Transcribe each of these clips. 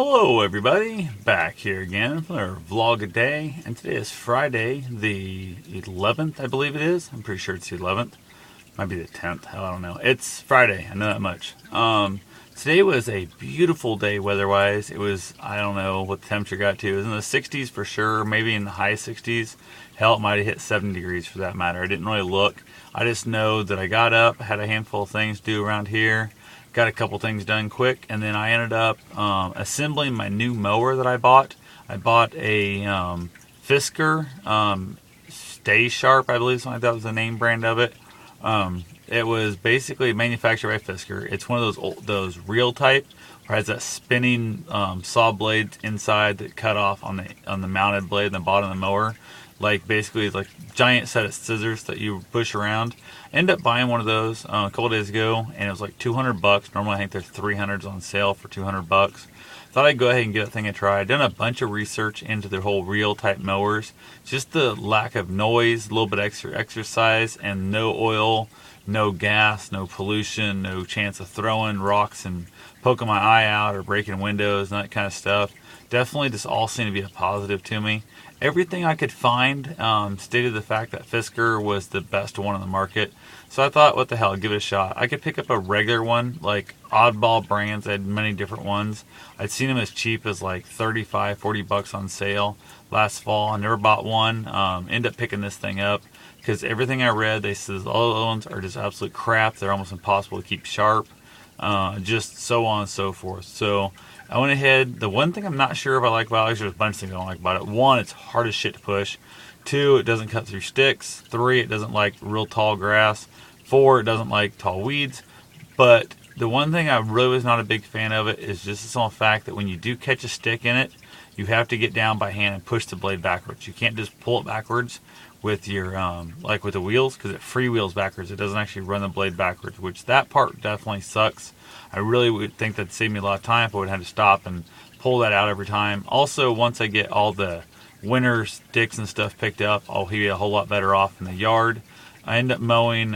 Hello everybody, back here again for our vlog a day, and today is Friday the 11th, I believe it is. I'm pretty sure it's the 11th. Might be the 10th, I don't know. It's Friday, I know that much. Today was a beautiful day weather-wise. It was, I don't know what the temperature got to. It was in the 60s for sure, maybe in the high 60s. Hell, it might have hit 70 degrees for that matter. I didn't really look. I just know that I got up, had a handful of things to do around here, got a couple things done quick, and then I ended up assembling my new mower that I bought. I bought a Fisker Stay Sharp, I believe, something like that was the name brand of it. It was basically manufactured by Fisker. It's one of those real type where it has that spinning saw blades inside that cut off on the mounted blade in the bottom of the mower. Like basically like giant set of scissors that you push around. Ended up buying one of those a couple days ago, and it was like $200. Normally I think there's 300s on sale for $200. Thought I'd go ahead and give that thing a try. I've done a bunch of research into the whole reel type mowers. Just the lack of noise, a little bit extra exercise, and no oil, no gas, no pollution, no chance of throwing rocks and poking my eye out or breaking windows and that kind of stuff. Definitely just all seemed to be a positive to me. Everything I could find stated the fact that Fisker was the best one on the market. So I thought, what the hell, give it a shot. I could pick up a regular one, like oddball brands. I had many different ones. I'd seen them as cheap as like 35, 40 bucks on sale last fall. I never bought one. Ended up picking this thing up because everything I read, they said all the other ones are just absolute crap. They're almost impossible to keep sharp. Just so on and so forth. So I went ahead. The one thing I'm not sure if I like about it, there's a bunch of things I don't like about it. One, it's hard as shit to push. Two, it doesn't cut through sticks. Three, it doesn't like real tall grass. Four, it doesn't like tall weeds. But the one thing I really was not a big fan of it is just the simple fact that when you do catch a stick in it, you have to get down by hand and push the blade backwards. You can't just pull it backwards with your like with the wheels, because it freewheels backwards. It doesn't actually run the blade backwards, which that part definitely sucks. I really would think that'd save me a lot of time if I would have to stop and pull that out every time. Also, once I get all the winter sticks and stuff picked up, I'll be a whole lot better off in the yard. I end up mowing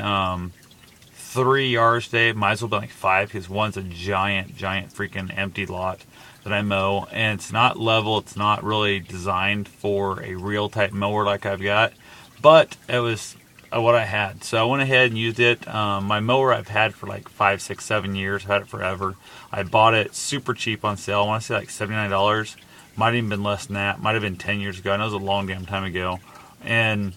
3 yards today. Might as well be like 5 because one's a giant freaking empty lot that I mow, and it's not level. It's not really designed for a real type mower like I've got, but it was what I had. So I went ahead and used it. My mower I've had for like 5, 6, 7 years. I've had it forever. I bought it super cheap on sale. I want to say like $79. Might have even been less than that. Might have been 10 years ago. I know it was a long damn time ago. And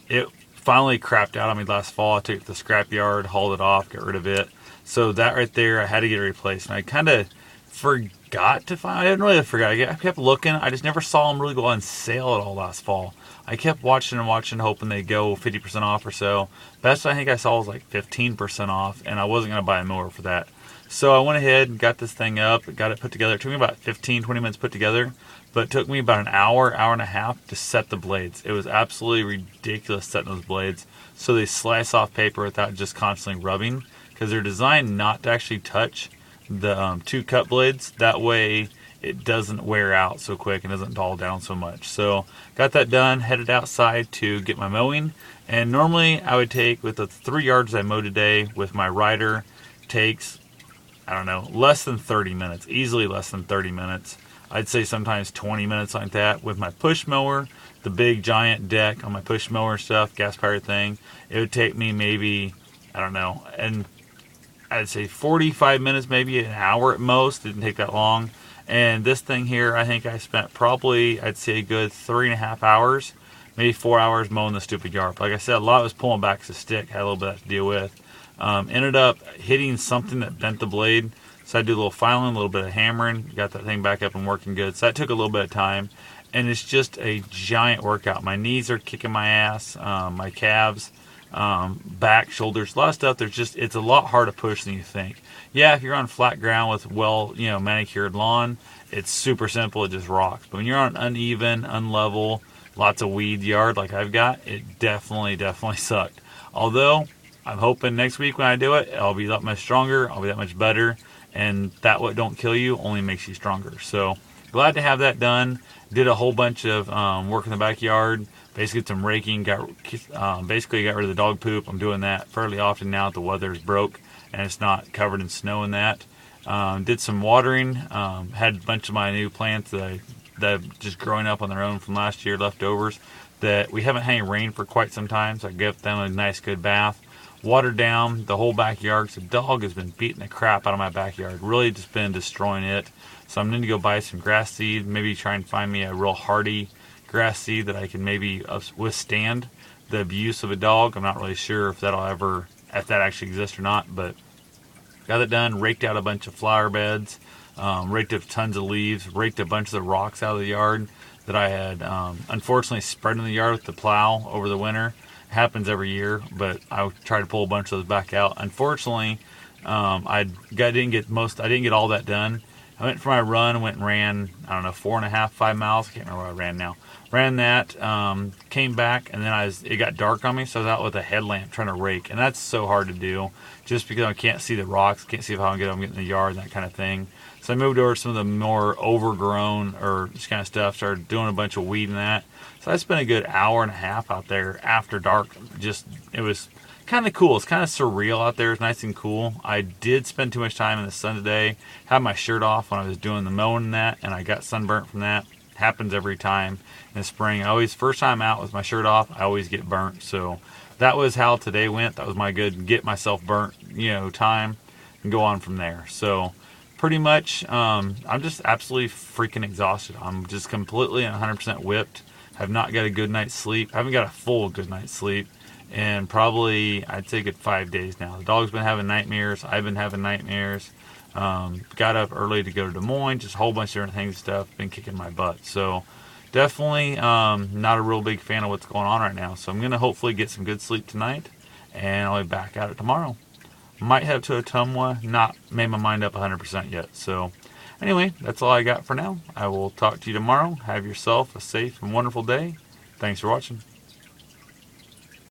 it finally crapped out on me last fall. I took it to the scrap yard, hauled it off, got rid of it. So that right there, I had to get it replaced. And I kind of forgot to find. I didn't really forget. I kept looking. I just never saw them really go on sale at all last fall. I kept watching, hoping they'd go 50% off or so. Best I think I saw was like 15% off, and I wasn't going to buy a mower for that. So I went ahead and got this thing up, got it put together. It took me about 15, 20 minutes to put together, but it took me about an hour and a half to set the blades. It was absolutely ridiculous setting those blades. So they slice off paper without just constantly rubbing, because they're designed not to actually touch the two cut blades. That way it doesn't wear out so quick and doesn't dull down so much. So got that done, headed outside to get my mowing. And normally I would take, with the 3 yards I mowed today with my rider, takes, I don't know, less than 30 minutes, easily less than 30 minutes. I'd say sometimes 20 minutes like that. With my push mower, the big giant deck on my push mower stuff, gas powered thing, it would take me maybe, I don't know, and I'd say 45 minutes, maybe an hour at most. It didn't take that long. And this thing here, I think I spent probably, I'd say a good 3.5 hours, maybe 4 hours mowing the stupid yard. Like I said, a lot was pulling back the stick, had a little bit to deal with. Ended up hitting something that bent the blade. So I did a little filing, a little bit of hammering, got that thing back up and working good. So that took a little bit of time. And it's just a giant workout. My knees are kicking my ass, my calves, back, shoulders, a lot of stuff. It's a lot harder to push than you think. Yeah, if you're on flat ground with manicured lawn, it's super simple. It just rocks. But when you're on uneven, unlevel, lots of weed yard like I've got, it definitely sucked. Although I'm hoping next week when I do it, I'll be that much stronger. I'll be that much better. And that what don't kill you only makes you stronger. So glad to have that done. Did a whole bunch of work in the backyard. Basically some raking. Basically got rid of the dog poop. I'm doing that fairly often now that the weather's broke and it's not covered in snow and that. Did some watering. Had a bunch of my new plants that just growing up on their own from last year, leftovers, that we haven't had any rain for quite some time, so I gave them a nice good bath. Watered down the whole backyard. So the dog has been beating the crap out of my backyard. Really just been destroying it. So I'm going to go buy some grass seed. Maybe try and find me a real hardy grass seed that I can maybe withstand the abuse of a dog. I'm not really sure if that actually exists or not, but got it done. Raked out a bunch of flower beds. Raked up tons of leaves. Raked a bunch of the rocks out of the yard that I had unfortunately spread in the yard with the plow over the winter. It happens every year, but I try to pull a bunch of those back out. Unfortunately, I didn't get all that done. I went for my run, went and ran, I don't know, 4.5, 5 miles. I can't remember what I ran now. Ran that, came back, and then it got dark on me, so I was out with a headlamp trying to rake. And that's so hard to do, just because I can't see the rocks, can't see how I'm getting in the yard, that kind of thing. So I moved over to some of the more overgrown or just kind of stuff, started doing a bunch of weed and that. So I spent a good hour and a half out there after dark. It was kind of cool. It's kind of surreal out there. It's nice and cool. I did spend too much time in the sun today. Had my shirt off when I was doing the mowing and that, and I got sunburnt from that. Happens every time in the spring. First time out with my shirt off, I always get burnt. So that was how today went. That was my good get myself burnt, time, and go on from there. So pretty much, I'm just absolutely freaking exhausted. I'm just completely and 100% whipped. Have not got a good night's sleep. I haven't got a full good night's sleep in probably, I'd say, good 5 days now. The dog's been having nightmares. I've been having nightmares. Got up early to go to Des Moines. Just a whole bunch of different things and stuff. Been kicking my butt. So definitely not a real big fan of what's going on right now. So I'm going to hopefully get some good sleep tonight. And I'll be back at it tomorrow. Might have to Ottumwa. Not made my mind up 100% yet. So anyway, that's all I got for now. I will talk to you tomorrow. Have yourself a safe and wonderful day. Thanks for watching.